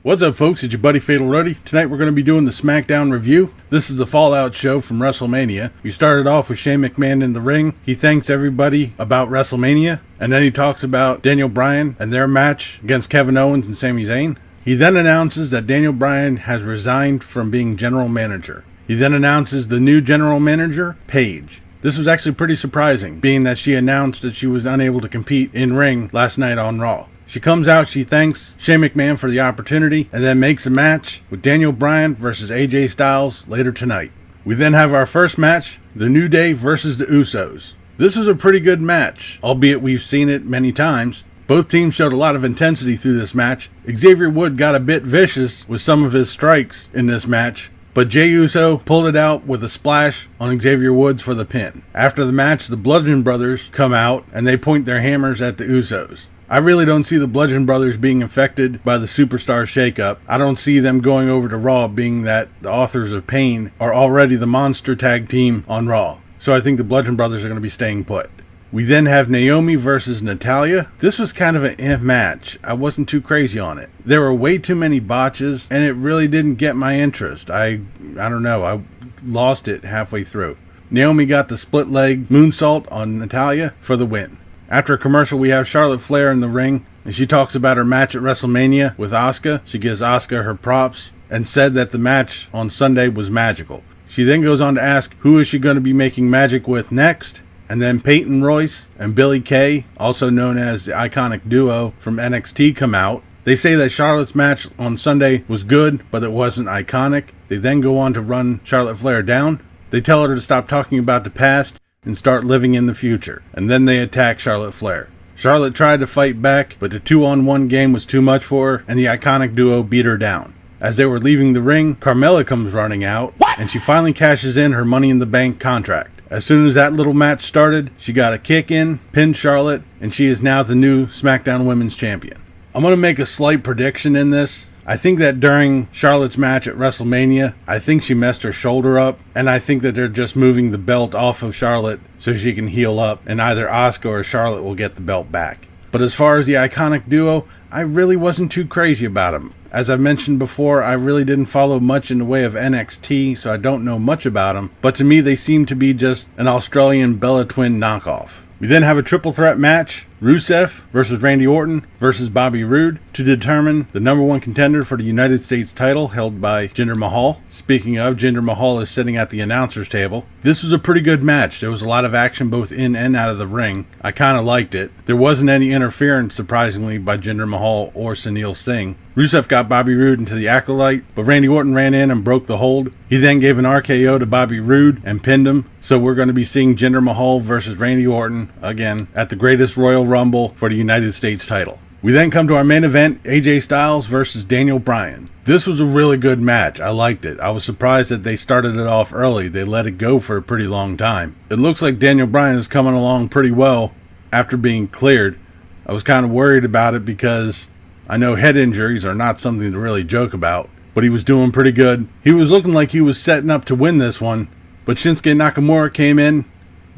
What's up, folks? It's your buddy Fatalroadie. Tonight we're going to be doing the Smackdown review. This is the Fallout show from WrestleMania. We started off with Shane McMahon in the ring. He thanks everybody about WrestleMania, and then he talks about Daniel Bryan and their match against Kevin Owens and Sami Zayn. He then announces that Daniel Bryan has resigned from being general manager. He then announces the new general manager, Paige. This was actually pretty surprising, being that she announced that she was unable to compete in ring last night on Raw. She comes out, she thanks Shane McMahon for the opportunity, and then makes a match with Daniel Bryan versus AJ Styles later tonight. We then have our first match, The New Day versus the Usos. This was a pretty good match, albeit we've seen it many times. Both teams showed a lot of intensity through this match. Xavier Woods got a bit vicious with some of his strikes in this match, but Jey Uso pulled it out with a splash on Xavier Woods for the pin. After the match, the Bludgeon Brothers come out and they point their hammers at the Usos. I really don't see the Bludgeon Brothers being affected by the Superstar shakeup. I don't see them going over to Raw, being that the Authors of Pain are already the monster tag team on Raw. So I think the Bludgeon Brothers are going to be staying put. We then have Naomi versus Natalya. This was kind of an match. I wasn't too crazy on it. There were way too many botches, and it really didn't get my interest. I don't know. I lost it halfway through. Naomi got the split leg moonsault on Natalya for the win. After a commercial, we have Charlotte Flair in the ring, and she talks about her match at WrestleMania with Asuka. She gives Asuka her props and said that the match on Sunday was magical. She then goes on to ask who is she going to be making magic with next, and then Peyton Royce and Billie Kay, also known as the Iconic Duo from NXT, come out. They say that Charlotte's match on Sunday was good, but it wasn't iconic. They then go on to run Charlotte Flair down. They tell her to stop talking about the past and start living in the future. And then they attack Charlotte Flair. Charlotte tried to fight back, but the 2-on-1 game was too much for her, and the Iconic Duo beat her down. As they were leaving the ring, Carmella comes running out, and she finally cashes in her Money in the Bank contract. As soon as that little match started, she got a kick in, pinned Charlotte, and she is now the new SmackDown Women's Champion. I'm going to make a slight prediction in this. I think that during Charlotte's match at WrestleMania, I think she messed her shoulder up, and I think that they're just moving the belt off of Charlotte so she can heal up, and either Asuka or Charlotte will get the belt back. But as far as the Iconic Duo, I really wasn't too crazy about them. As I've mentioned before, I really didn't follow much in the way of NXT, so I don't know much about them, but to me they seem to be just an Australian Bella Twin knockoff. We then have a triple threat match, Rusev versus Randy Orton versus Bobby Roode, to determine the number one contender for the United States title held by Jinder Mahal. Speaking of, Jinder Mahal is sitting at the announcer's table. This was a pretty good match. There was a lot of action both in and out of the ring. I kind of liked it. There wasn't any interference, surprisingly, by Jinder Mahal or Sunil Singh. Rusev got Bobby Roode into the Acolyte, but Randy Orton ran in and broke the hold. He then gave an RKO to Bobby Roode and pinned him. So we're going to be seeing Jinder Mahal versus Randy Orton again at the Greatest Royal Rumble for the United States title. We then come to our main event, AJ Styles versus Daniel Bryan. This was a really good match. I liked it. I was surprised that they started it off early. They let it go for a pretty long time. It looks like Daniel Bryan is coming along pretty well after being cleared. I was kind of worried about it because I know head injuries are not something to really joke about, but he was doing pretty good. He was looking like he was setting up to win this one, but Shinsuke Nakamura came in,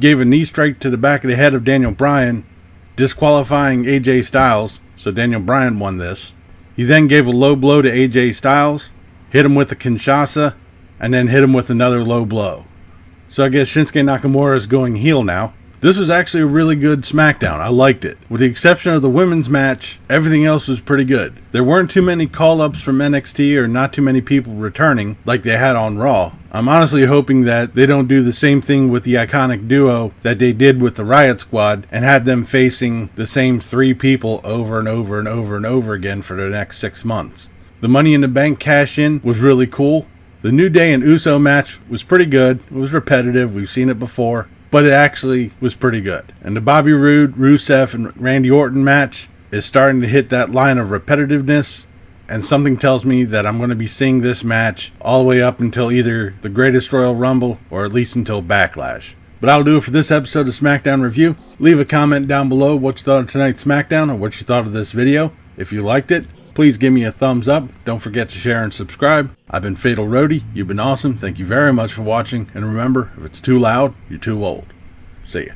gave a knee strike to the back of the head of Daniel Bryan, disqualifying AJ Styles, so Daniel Bryan won this. He then gave a low blow to AJ Styles, hit him with the Kinshasa, and then hit him with another low blow. So I guess Shinsuke Nakamura is going heel now. This was actually a really good SmackDown. I liked it. With the exception of the women's match, everything else was pretty good. There weren't too many call-ups from NXT or not too many people returning like they had on Raw. I'm honestly hoping that they don't do the same thing with the Iconic Duo that they did with the Riot Squad and had them facing the same three people over and over and over and over again for the next 6 months. The Money in the Bank cash-in was really cool. The New Day and Uso match was pretty good. It was repetitive. We've seen it before. But it actually was pretty good. And the Bobby Roode, Rusev, and Randy Orton match is starting to hit that line of repetitiveness, and something tells me that I'm going to be seeing this match all the way up until either the Greatest Royal Rumble or at least until Backlash. But that'll do it for this episode of SmackDown Review. Leave a comment down below what you thought of tonight's SmackDown or what you thought of this video. If you liked it, please give me a thumbs up. Don't forget to share and subscribe. I've been Fatalroadie. You've been awesome. Thank you very much for watching. And remember, if it's too loud, you're too old. See ya.